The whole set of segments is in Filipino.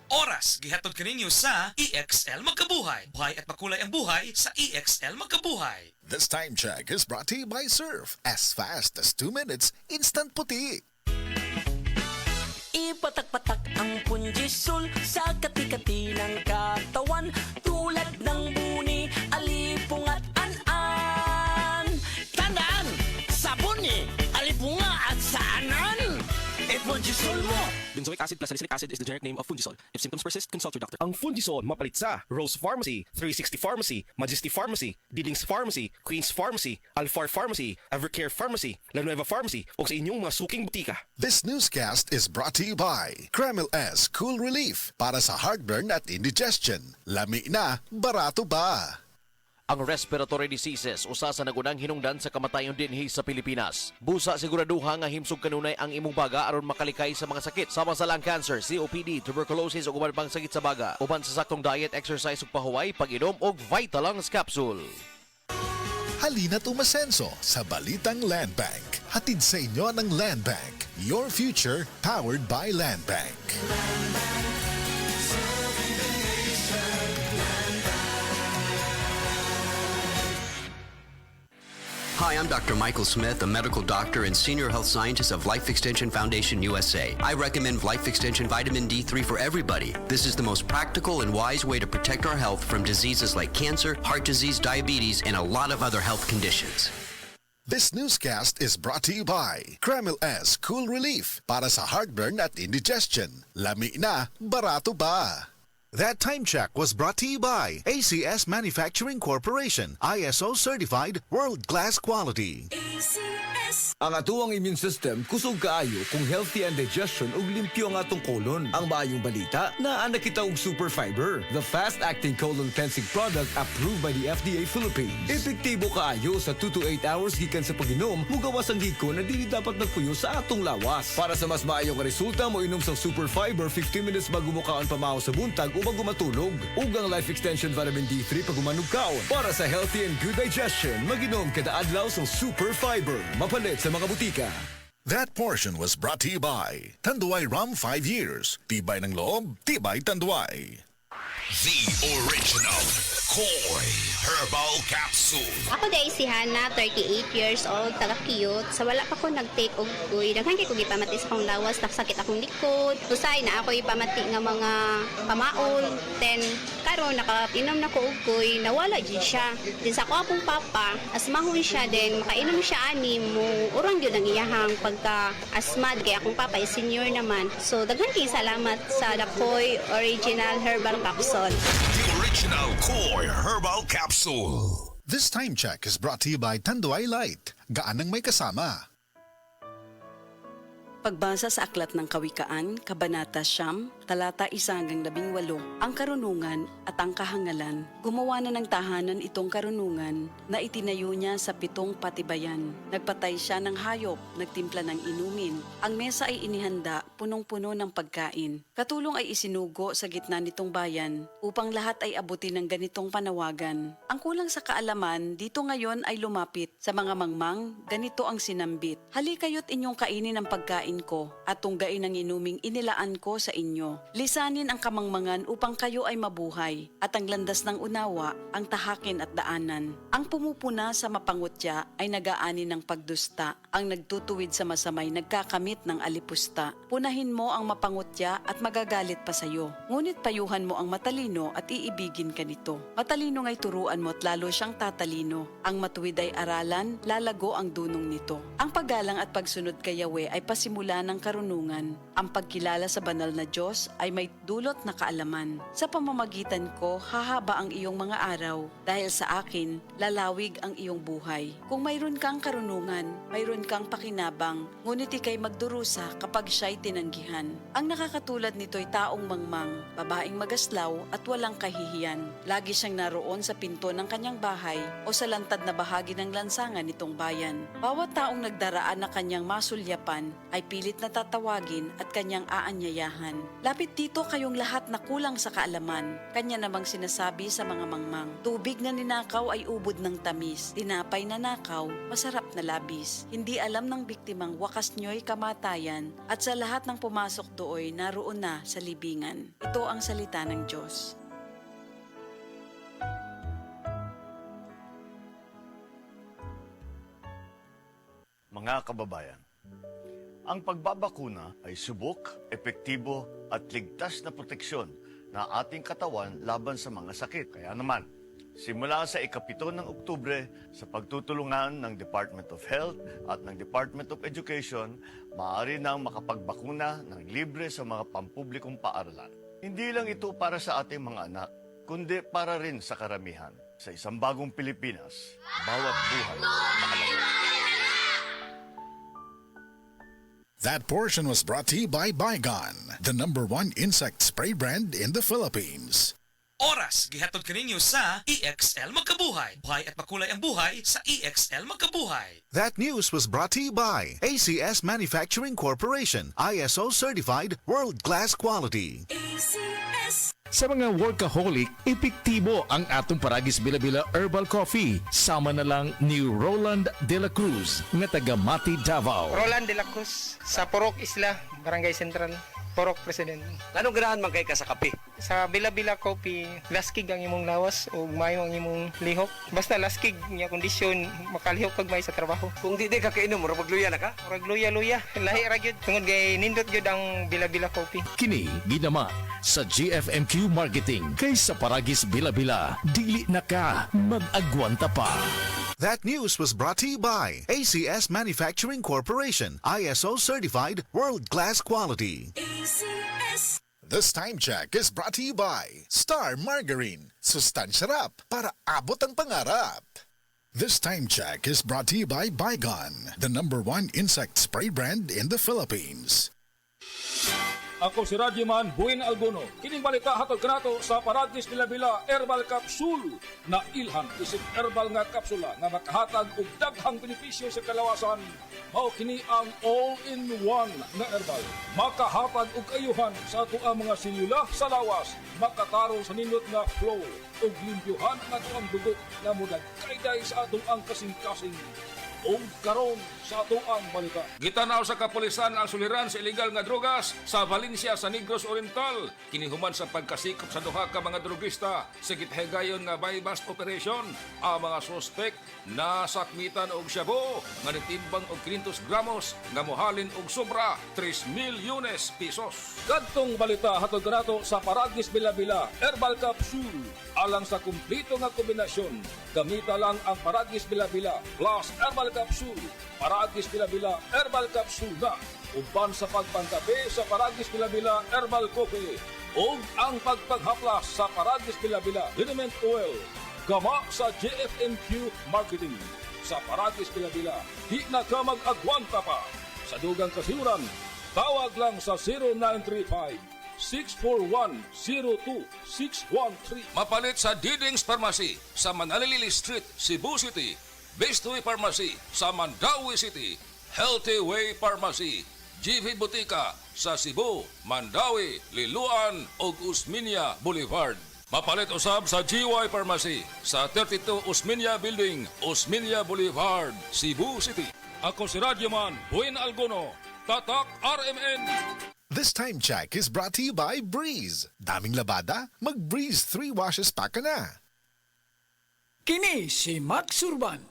Oras gihatod kaninyo sa EXL Magkabuhay. Buhay at makulay ang buhay sa EXL Magkabuhay. This time check is brought to you by Surf. As fast as 2 minutes, instant puti. Ipatak-patak ang punjisol sa kati-kati ng katawan, tulad ng buni, alipong at an-an. Tandaan! Sabuni, alipunga at saanan! Punjisol mo! Benzoic acid plus salicylic acid is the generic name of Fungisol. If symptoms persist, consult your doctor. Ang Fungisol mapalit sa Rose Pharmacy, 360 Pharmacy, Majesty Pharmacy, Didings Pharmacy, Queen's Pharmacy, Alfar Pharmacy, Evercare Pharmacy, La Nueva Pharmacy o sa inyong mga suking butika. This newscast is brought to you by Kremil S Cool Relief para sa heartburn at indigestion. Lami na, barato ba? Ang respiratory diseases usa sa nagunang hinungdan sa kamatayon dinhi sa Pilipinas. Busa siguraduha nga himsog kanunay ang imong baga aron makalikay sa mga sakit sama sa lung cancer, COPD, tuberculosis ug uban pang sakit sa baga. Uban sa saktong diet, exercise ug pahuway, pag-inom og Vitalungs capsule. Halina't umasenso sa Balitang Land Bank. Hatid sa inyo ng Land Bank. Your future powered by Land Bank. Hi, I'm Dr. Michael Smith, a medical doctor and senior health scientist of Life Extension Foundation USA. I recommend Life Extension Vitamin D3 for everybody. This is the most practical and wise way to protect our health from diseases like cancer, heart disease, diabetes, and a lot of other health conditions. This newscast is brought to you by Kremil S Cool Relief para sa heartburn at indigestion. Lami na, barato ba? That time check was brought to you by ACS Manufacturing Corporation, ISO certified world-class quality. Ang atuang immune system kusog kaayo kung healthy ang digestion ug limpyo ang atong colon. Ang maayong balita, naa na kita og Super Fiber, the fast-acting colon cleansing product approved by the FDA Philippines. Epektibo kaayo sa 2 to 8 hours gikan sa pag-inom, mugawas ang giko na dili dapat nagpuyo sa atong lawas. Para sa mas maayong resulta, mo inom sa Super Fiber 15 minutes bago mo kaon pamahaw sa buntag o bago matulog. Ug ang Life Extension Vitamin D3 pag umanug kaon. Para sa healthy and good digestion, mag-inom kada adlaw sa Super Fiber. Mapalit sa mga butika. That portion was brought to you by Tanduay Rum 5 Years. Tibay ng loob, tibay Tanduay. The original Koi Herbal Capsule. Ako day si Hana, 38 years old, taga-cute. Sa wala pa ko nag-take og kuy. Daghan kay ko gipamati sa akong lawas, nagsakit akong likod. Usay na ako ipamati nga mga pamaol. Then karon nakainom na ko og kuy, nawala jud siya. Din sa ako akong papa, asmahon siya din, makainom siya ani mo. Urang gyud ang iyahang pagka-asmad kay akong papa is senior naman. So daghan kay salamat sa The Koi Original Herbal Capsule. The original Koi Herbal Capsule. This time check is brought to you by Tanduay Light. Gaan ng may kasama. Pagbasa sa Aklat ng Kawikaan, Kabanata Siyam, Talata 1-18, ang karunungan at ang kahangalan. Gumawa na ng tahanan itong karunungan na itinayo niya sa 7 patibayan. Nagpatay siya ng hayop, nagtimpla ng inumin. Ang mesa ay inihanda, punong-puno ng pagkain. Katulong ay isinugo sa gitna nitong bayan upang lahat ay abutin ng ganitong panawagan. Ang kulang sa kaalaman, dito ngayon ay lumapit. Sa mga mangmang, ganito ang sinambit. Halikayo't inyong kainin ang pagkain ko at tunggain ang inuming inilaan ko sa inyo. Lisanin ang kamangmangan upang kayo ay mabuhay at ang landas ng unawa ang tahakin at daanan. Ang pumupuna sa mapangutya ay nagaani ng pagdusta. Ang nagtutuwid sa masamay nagkakamit ng alipusta. Punahin mo ang mapangutya at magagalit pa sayo. Ngunit payuhan mo ang matalino at iibigin ka nito. Matalino nga'y turuan mo at lalo siyang tatalino. Ang matuwid ay aralan, lalago ang dunong nito. Ang paggalang at pagsunod kay Yahweh ay pasimula ng karunungan. Ang pagkilala sa banal na Diyos ay may dulot na kaalaman. Sa pamamagitan ko, hahaba ang iyong mga araw. Dahil sa akin, lalawig ang iyong buhay. Kung mayroon kang karunungan, mayroon kang pakinabang, ngunit ikay magdurusa kapag siya'y tinanggihan. Ang nakakatulad nito'y taong mangmang, babaeng magaslaw at walang kahihiyan. Lagi siyang naroon sa pinto ng kanyang bahay o sa lantad na bahagi ng lansangan nitong bayan. Bawat taong nagdaraan na kanyang masulyapan ay pilit na tatawagin at kanyang aanyayahan. Lapit dito kayong lahat na kulang sa kaalaman. Kanya namang sinasabi sa mga mangmang, tubig na ninakaw ay ubod ng tamis, tinapay na nakaw, masarap na labis. Hindi alam ng biktimang wakas nyo'y kamatayan at sa lahat ng pumasok dooy naroon na sa libingan. Ito ang salita ng Diyos. Mga kababayan, ang pagbabakuna ay subok, epektibo at ligtas na proteksyon na ating katawan laban sa mga sakit. Kaya naman, simula sa ika-7 ng Oktubre sa pagtutulungan ng Department of Health at ng Department of Education, maaari nang makapagbakuna ng libre sa mga pampublikong paaralan. Hindi lang ito para sa ating mga anak, kundi para rin sa karamihan. Sa isang bagong Pilipinas, bawat buhay mahalaga. That portion was brought to you by Bygone, the #1 insect spray brand in the Philippines. Oras, gihatod kaninyo sa EXL Magkabuhay. Buhay at makulay ang buhay sa EXL Magkabuhay. That news was brought to you by ACS Manufacturing Corporation, ISO certified world-class quality. Sa mga workaholic, epektibo ang atong Paragis Bila-Bila Herbal Coffee. Sama na lang ni Roland De La Cruz, nga taga Mati, Davao. Roland De La Cruz, sa Porok Isla, Barangay Central, Porok President. Anong ganahan man kay ka sa kape? Sa Bila-Bila Coffee, laskig ang imong lawas o mayo ang imong lihok. Basta laskig niya kondisyon, makalihok kag may sa trabaho. Kung di ka kainom, mura magluya na ka? Murag luya-luya. Lahi ra gyud tungod kay nindot gyud ang Bila-Bila Coffee. Kini ginama sa GFMQ Marketing kay sa Paragis Bila-Bila. Dili na ka mag-agwanta pa. That news was brought to you by ACS Manufacturing Corporation, ISO certified world-class quality. ACS. This time check is brought to you by Star Margarine. Sustansya rap para abot ang pangarap. This time check is brought to you by Bygone, the #1 insect spray brand in the Philippines. Ako si Radyoman Buin Alguno. Kining balita hatod kanato sa Paragis Bila-Bila Herbal Capsule na ilhan isip herbal nga kapsula nga makahatag og daghang benepisyo sa kalawasan. Mao kini ang all-in-one na herbal. Makahatag og ayuhan sa ato ang mga selula sa lawas, makatarong sa nindot nga flow ug limpyuhan ang ato ang dugo nga mudagkayday sa atong ang kasing-kasing. O karon sa atuang balita. Gitanaw sa kapulisan ang suliran sa illegal nga drogas sa Valencia sa Negros Oriental. Kinihuman sa pagkasikop sa duha ka mga drogista sa githigayon nga buy-bust operation. Ang mga suspek nasakmitan og shabu nga nitimbang og 500 gramos nga mohalin og sobra 3 milyones pesos. Kadtong balita hatod kanato sa Paragis Bila-Bila Herbal Capsule. Alang sa kumplito nga kombinasyon, gamita lang ang Paragis Bila-Bila plus Herbal Capsule. Paragis Bila-Bila Herbal Capsule na uban sa pagpangkape sa Paragis Bila-Bila Herbal Coffee o ang pagpaghaplas sa Paragis Bila-Bila Liniment Oil. Gama sa JFMQ Marketing. Sa Paragis Bila-Bila, di na ka mag-agwanta pa. Sa dugang kasiuran, tawag lang sa 0935-641-02613. Mapalit sa Diding's Pharmacy sa Manalili Street, Cebu City. Best Way Pharmacy sa Mandawi City. Healthy Way Pharmacy, GV Butika sa Cebu, Mandawi, Liloan ug Usmeña Boulevard. Mapalit usab sa GY Pharmacy sa 32 Usmeña Building, Usmeña Boulevard, Cebu City. Ako si Radyoman Buin Alguno, Tatak RMN. This time check is brought to you by Breeze. Daming labada? Mag-Breeze 3 washes pa ka na. Kini si Max Urban.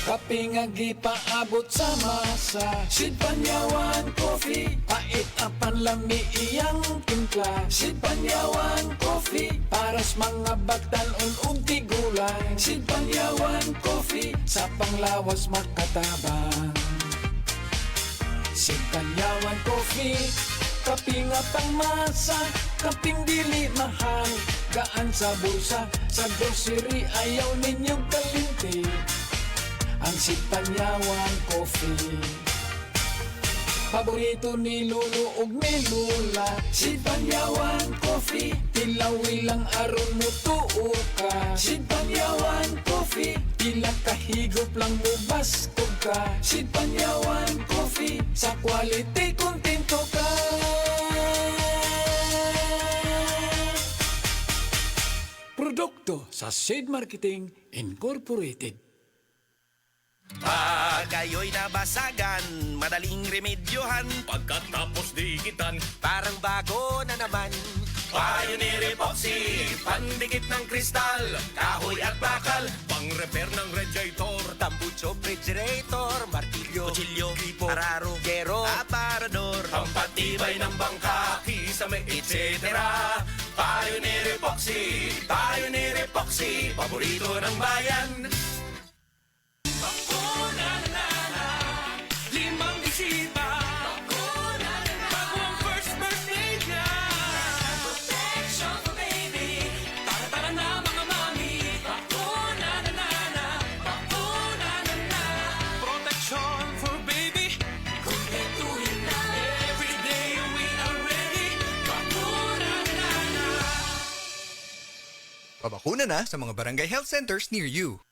Kape nga gipaabot sa masa, Sid Panyawan Coffee, pait apan lami iyang timpla. Sid Panyawan Coffee, paras mga batan-on ug tigulang. Sid Panyawan Coffee, sa panglawas makatabang. Sid Panyawan Coffee, kaping nga pangmasa, kaping dili mahal, gaan sa bulsa, sa grocery ayaw ninyong kalinti. Ang Sid Panyawan Coffee, paborito ni Lolo ug ni Lula. Sid Panyawan Coffee, tilaw ilang aron mo tuo ka. Sid Panyawan Coffee. Coffee, ilang kahigop lang mubas ko ka. Sid Panyawan Coffee, sa quality kontento ka. Produkto sa Sid Marketing Incorporated. Pag ayo'y nabasagan, madaling remedyohan. Pagkatapos dikitan, Parang bago na naman. Pioneer Epoxy, pandikit ng kristal, kahoy at bakal, pang-repair ng radiator, Tambucho, refrigerator, martilyo, kutsilyo, gripo, araro, gero, aparador, pampatibay ng bangka, kisame, etc. Pioneer Epoxy, paborito ng bayan. Limang bisita. Bago ang first birthday niya. Protection for baby. Tara na mga mami. Bakuna na. Protection for baby. Kumpletuhin na. Every day we are ready. Bakuna na. Pabakuna na sa mga barangay health centers near you.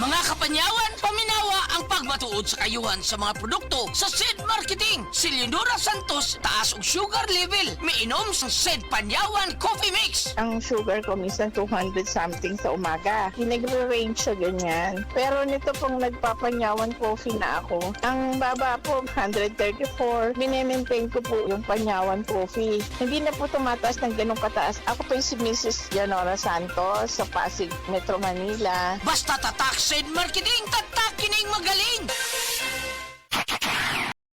Mga kapanyawan, paminawa ang pagmatuod sa kayuhan sa mga produkto sa Sid Marketing. Si Leonora Santos, taas og sugar level. Miinom sa Sid Panyawan Coffee Mix. Ang sugar ko minsan 200 something sa umaga. Nagre-range siya ganyan. Pero nito pong nagpapanyawan coffee na ako, ang baba po 134. Minemaintain ko po yung panyawan coffee. Hindi na po tumataas ng ganong kataas. Ako po yung si Mrs. Leonora Santos sa Pasig, Metro Manila. Basta tatak Sid Marketing, tatak kining magaling.